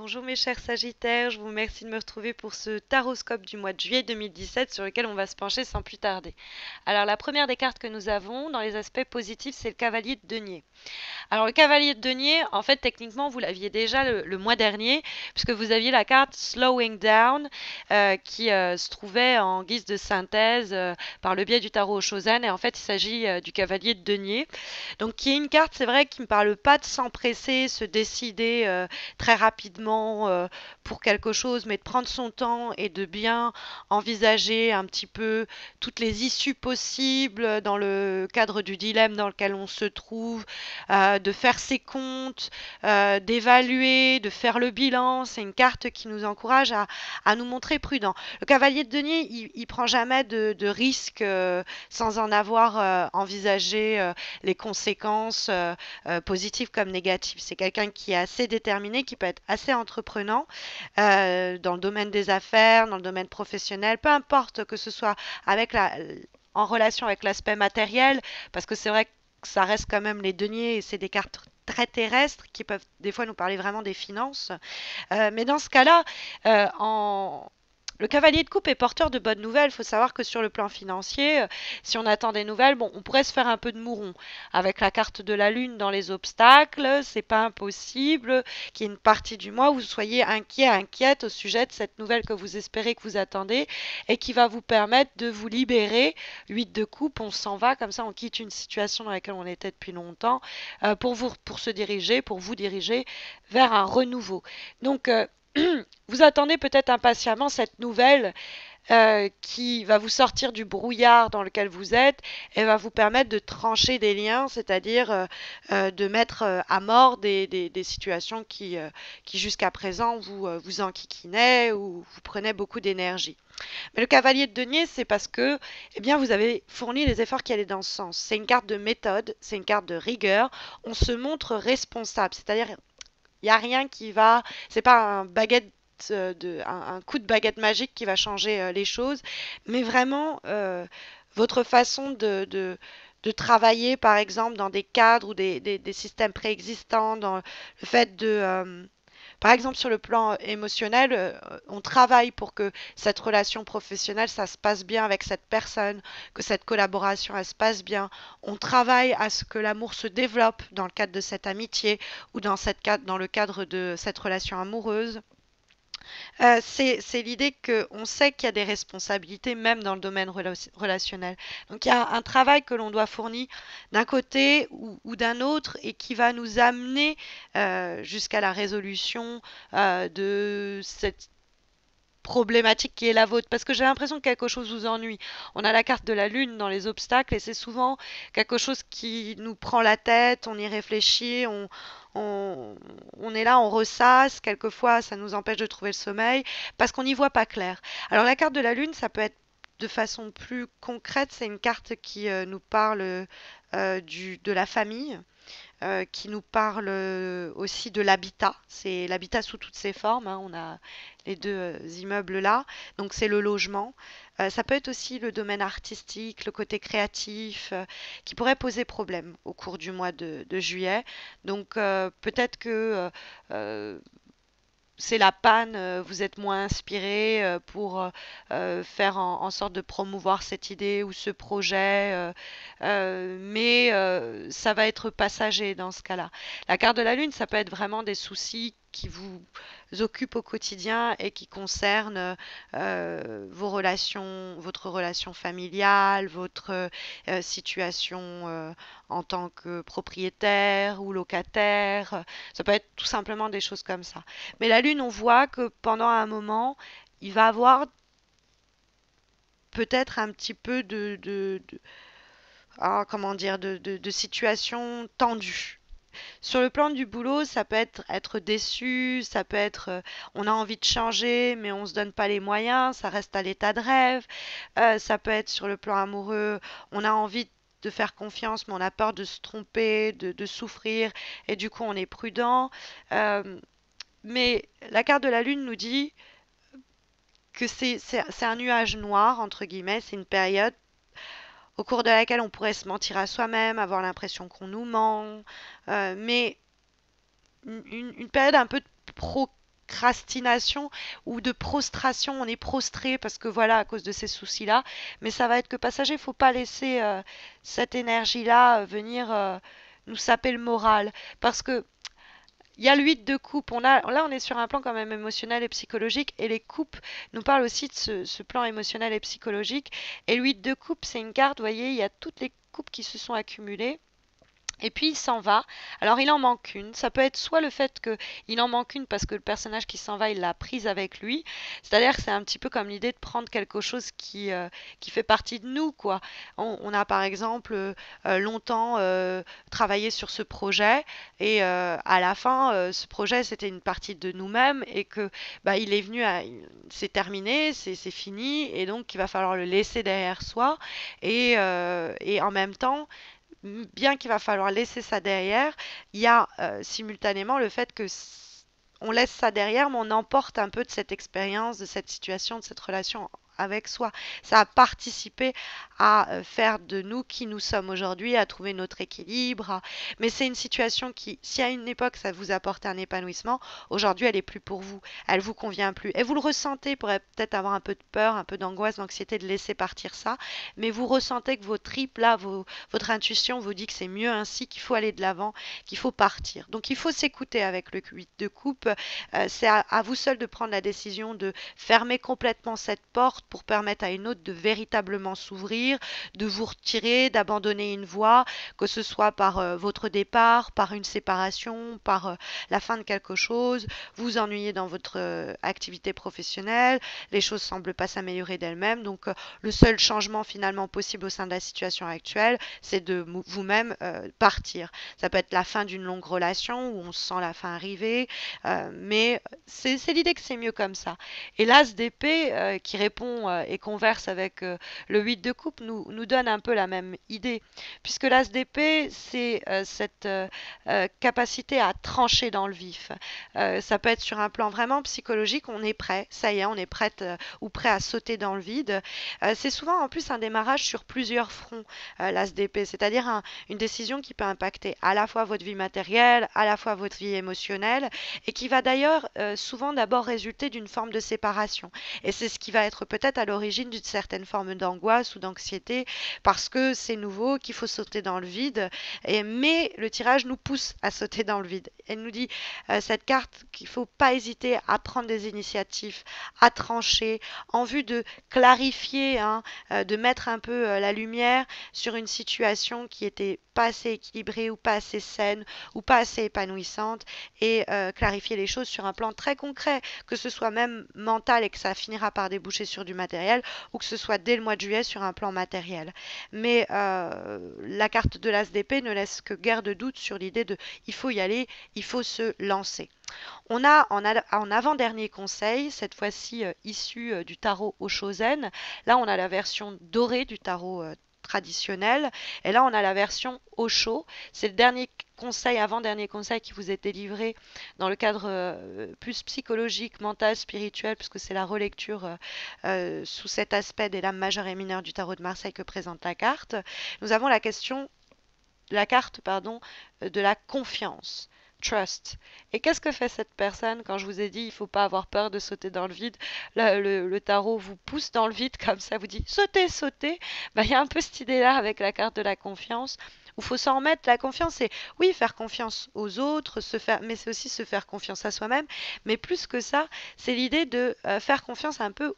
Bonjour mes chers Sagittaires, je vous remercie de me retrouver pour ce taroscope du mois de juillet 2017 sur lequel on va se pencher sans plus tarder. Alors la première des cartes que nous avons dans les aspects positifs, c'est le cavalier de denier. Alors le cavalier de denier, en fait techniquement vous l'aviez déjà le mois dernier puisque vous aviez la carte Slowing Down qui se trouvait en guise de synthèse par le biais du tarot Shozen et en fait il s'agit du cavalier de denier. Donc qui est une carte, c'est vrai, qui me parle pas de s'empresser, se décider très rapidement pour quelque chose, mais de prendre son temps et de bien envisager un petit peu toutes les issues possibles dans le cadre du dilemme dans lequel on se trouve, de faire ses comptes, d'évaluer, de faire le bilan. C'est une carte qui nous encourage à nous montrer prudents. Le cavalier de denier, il prend jamais de risques sans en avoir envisagé les conséquences positives comme négatives. C'est quelqu'un qui est assez déterminé, qui peut être assez entreprenant dans le domaine des affaires, dans le domaine professionnel, peu importe que ce soit avec en relation avec l'aspect matériel, parce que c'est vrai que ça reste quand même les deniers et c'est des cartes très terrestres qui peuvent des fois nous parler vraiment des finances. Mais dans ce cas-là, en le cavalier de coupe est porteur de bonnes nouvelles. Il faut savoir que sur le plan financier, si on attend des nouvelles, bon, on pourrait se faire un peu de mouron. Avec la carte de la lune dans les obstacles, c'est pas impossible qu'il y ait une partie du mois où vous soyez inquiet, inquiète au sujet de cette nouvelle que vous espérez, que vous attendez, et qui va vous permettre de vous libérer. 8 de coupe, on s'en va, comme ça on quitte une situation dans laquelle on était depuis longtemps, pour se diriger, pour vous diriger vers un renouveau. Donc, vous attendez peut-être impatiemment cette nouvelle qui va vous sortir du brouillard dans lequel vous êtes et va vous permettre de trancher des liens, c'est-à-dire de mettre à mort des situations qui jusqu'à présent vous enquiquinaient ou vous prenaient beaucoup d'énergie. Mais le cavalier de denier, c'est parce que eh bien, vous avez fourni les efforts qui allaient dans ce sens. C'est une carte de méthode, c'est une carte de rigueur. On se montre responsable, c'est-à-dire il n'y a rien qui va, c'est pas un baguette un coup de baguette magique qui va changer les choses, mais vraiment votre façon de travailler, par exemple, dans des cadres ou des systèmes préexistants, dans le fait par exemple, sur le plan émotionnel, on travaille pour que cette relation professionnelle, ça se passe bien avec cette personne, que cette collaboration, elle se passe bien. On travaille à ce que l'amour se développe dans le cadre de cette amitié ou dans le cadre de cette relation amoureuse. C'est l'idée qu'on sait qu'il y a des responsabilités même dans le domaine relationnel. Donc il y a un travail que l'on doit fournir d'un côté ou d'un autre et qui va nous amener jusqu'à la résolution de cette problématique qui est la vôtre, parce que j'ai l'impression que quelque chose vous ennuie. On a la carte de la lune dans les obstacles et c'est souvent quelque chose qui nous prend la tête, on y réfléchit, on, on est là, on ressasse, quelquefois ça nous empêche de trouver le sommeil parce qu'on n'y voit pas clair. Alors la carte de la lune, ça peut être de façon plus concrète, c'est une carte qui nous parle de la famille, qui nous parle aussi de l'habitat. C'est l'habitat sous toutes ses formes, hein. On a les deux immeubles là. Donc c'est le logement. Ça peut être aussi le domaine artistique, le côté créatif, qui pourrait poser problème au cours du mois de juillet. Donc peut-être que c'est la panne, vous êtes moins inspiré pour faire en sorte de promouvoir cette idée ou ce projet, mais ça va être passager dans ce cas-là. La carte de la lune, ça peut être vraiment des soucis qui vous occupent au quotidien et qui concernent vos relations, votre relation familiale, votre situation en tant que propriétaire ou locataire. Ça peut être tout simplement des choses comme ça. Mais la Lune, on voit que pendant un moment, il va avoir peut-être un petit peu comment dire, de situations tendues. Sur le plan du boulot, ça peut être déçu, ça peut être on a envie de changer, mais on se donne pas les moyens, ça reste à l'état de rêve. Ça peut être sur le plan amoureux, on a envie de faire confiance, mais on a peur de se tromper, de souffrir, et du coup on est prudent. Euh, mais la carte de la Lune nous dit que c'est un nuage noir, entre guillemets, c'est une période au cours de laquelle on pourrait se mentir à soi-même, avoir l'impression qu'on nous ment, mais une période un peu procrastination ou de prostration, on est prostré parce que voilà, à cause de ces soucis-là, mais ça va être que passager, faut pas laisser cette énergie-là venir nous saper le moral, parce que il y a l'huile de coupe. Là, on est sur un plan quand même émotionnel et psychologique, et les coupes nous parlent aussi de ce plan émotionnel et psychologique. Et l'huile de coupe, c'est une carte, vous voyez, il y a toutes les coupes qui se sont accumulées. Et puis il s'en va. Alors il en manque une. Ça peut être soit le fait qu'il en manque une parce que le personnage qui s'en va, il l'a prise avec lui. C'est-à-dire que c'est un petit peu comme l'idée de prendre quelque chose qui fait partie de nous, quoi. On a par exemple longtemps travaillé sur ce projet et à la fin, ce projet, c'était une partie de nous-mêmes et que bah, il est venu à... C'est terminé, c'est fini et donc il va falloir le laisser derrière soi et en même temps bien qu'il va falloir laisser ça derrière, il y a simultanément le fait que on laisse ça derrière, mais on emporte un peu de cette expérience, de cette situation, de cette relation avec soi. Ça a participé à faire de nous qui nous sommes aujourd'hui, à trouver notre équilibre. Mais c'est une situation qui, si à une époque ça vous apportait un épanouissement, aujourd'hui elle est plus pour vous. Elle vous convient plus. Et vous le ressentez, pourrait peut-être avoir un peu de peur, un peu d'angoisse, d'anxiété de laisser partir ça, mais vous ressentez que vos tripes là, votre intuition vous dit que c'est mieux ainsi, qu'il faut aller de l'avant, qu'il faut partir. Donc il faut s'écouter avec le 8 de coupe. C'est à vous seul de prendre la décision de fermer complètement cette porte pour permettre à une autre de véritablement s'ouvrir, de vous retirer, d'abandonner une voie, que ce soit par votre départ, par une séparation, par la fin de quelque chose, vous ennuyez dans votre activité professionnelle, les choses semblent pas s'améliorer d'elles-mêmes, donc le seul changement finalement possible au sein de la situation actuelle, c'est de vous-même partir. Ça peut être la fin d'une longue relation où on sent la fin arriver, mais c'est l'idée que c'est mieux comme ça. Et l'as d'épée qui répond et converse avec le 8 de coupe nous donne un peu la même idée, puisque l'as d'épée, c'est cette capacité à trancher dans le vif. Ça peut être sur un plan vraiment psychologique, on est prêt, ça y est, on est prête ou prêt à sauter dans le vide. C'est souvent en plus un démarrage sur plusieurs fronts, l'as d'épée, c'est-à-dire une décision qui peut impacter à la fois votre vie matérielle, à la fois votre vie émotionnelle, et qui va d'ailleurs souvent d'abord résulter d'une forme de séparation. Et c'est ce qui va être peut-être à l'origine d'une certaine forme d'angoisse ou d'anxiété, parce que c'est nouveau, qu'il faut sauter dans le vide, mais le tirage nous pousse à sauter dans le vide. Elle nous dit, cette carte, qu'il ne faut pas hésiter à prendre des initiatives, à trancher, en vue de clarifier, hein, de mettre un peu la lumière sur une situation qui était pas assez équilibrée ou pas assez saine ou pas assez épanouissante, et clarifier les choses sur un plan très concret, que ce soit même mental et que ça finira par déboucher sur du matériel, ou que ce soit dès le mois de juillet sur un plan matériel. Mais la carte de l'as d'épée ne laisse que guère de doute sur l'idée de il faut y aller, il faut se lancer. On a en avant-dernier conseil, cette fois-ci issu du tarot Oshozen. Là, on a la version dorée du tarot traditionnel. Et là, on a la version Osho. C'est le dernier conseil, avant-dernier conseil qui vous est délivré dans le cadre plus psychologique, mental, spirituel, puisque c'est la relecture sous cet aspect des lames majeures et mineures du tarot de Marseille que présente la carte. Nous avons la carte, pardon, de la confiance. Trust. Et qu'est-ce que fait cette personne quand je vous ai dit il ne faut pas avoir peur de sauter dans le vide? Le tarot vous pousse dans le vide comme ça, vous dit sautez, sautez. Ben, il y a un peu cette idée-là avec la carte de la confiance où il faut s'en remettre. La confiance, c'est oui, faire confiance aux autres, mais c'est aussi se faire confiance à soi-même. Mais plus que ça, c'est l'idée de faire confiance un peu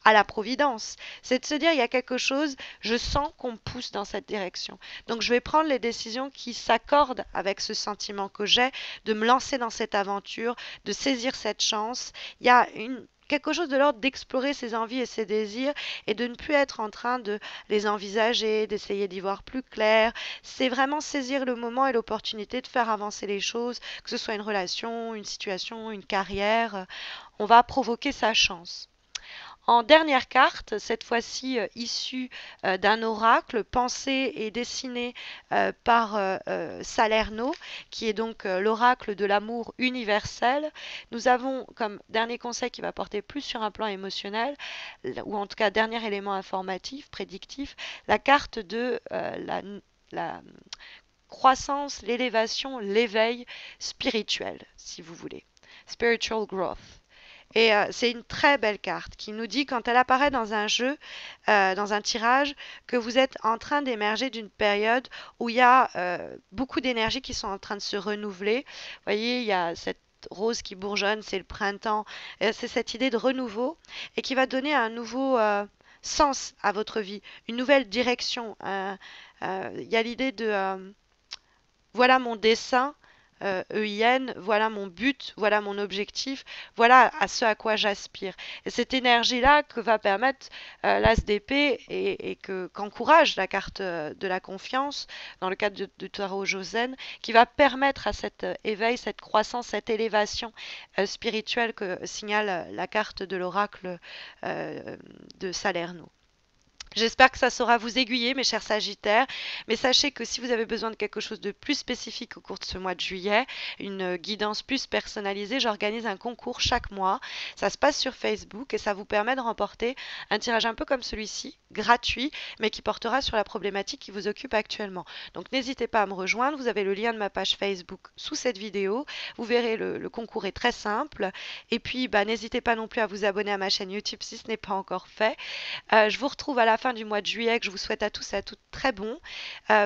à la providence. C'est de se dire, il y a quelque chose, je sens qu'on me pousse dans cette direction. Donc je vais prendre les décisions qui s'accordent avec ce sentiment que j'ai, de me lancer dans cette aventure, de saisir cette chance. Il y a quelque chose de l'ordre d'explorer ses envies et ses désirs et de ne plus être en train de les envisager, d'essayer d'y voir plus clair. C'est vraiment saisir le moment et l'opportunité de faire avancer les choses, que ce soit une relation, une situation, une carrière. On va provoquer sa chance. En dernière carte, cette fois-ci issue d'un oracle pensé et dessiné par Salerno, qui est donc l'oracle de l'amour universel, nous avons comme dernier conseil qui va porter plus sur un plan émotionnel, ou en tout cas dernier élément informatif, prédictif, la carte de la croissance, l'élévation, l'éveil spirituel, si vous voulez. Spiritual Growth. Et c'est une très belle carte qui nous dit quand elle apparaît dans un jeu, dans un tirage, que vous êtes en train d'émerger d'une période où il y a beaucoup d'énergies qui sont en train de se renouveler. Vous voyez, il y a cette rose qui bourgeonne, c'est le printemps. C'est cette idée de renouveau et qui va donner un nouveau sens à votre vie, une nouvelle direction. Il y a l'idée de voilà mon dessin, EIN, voilà mon but, voilà mon objectif, voilà à ce à quoi j'aspire. Et cette énergie-là que va permettre l'As d'épée et qu'encourage la carte de la confiance dans le cadre du tarot Josen, qui va permettre à cet éveil, cette croissance, cette élévation spirituelle que signale la carte de l'oracle de Salerno. J'espère que ça saura vous aiguiller, mes chers Sagittaires, mais sachez que si vous avez besoin de quelque chose de plus spécifique au cours de ce mois de juillet, une guidance plus personnalisée, j'organise un concours chaque mois. Ça se passe sur Facebook et ça vous permet de remporter un tirage un peu comme celui-ci, gratuit, mais qui portera sur la problématique qui vous occupe actuellement. Donc n'hésitez pas à me rejoindre, vous avez le lien de ma page Facebook sous cette vidéo. Vous verrez, le concours est très simple. Et puis, n'hésitez pas non plus à vous abonner à ma chaîne YouTube si ce n'est pas encore fait. Je vous retrouve à la fin du mois de juillet, que je vous souhaite à tous et à toutes très bon.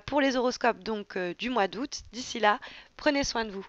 Pour les horoscopes donc du mois d'août. D'ici là, prenez soin de vous.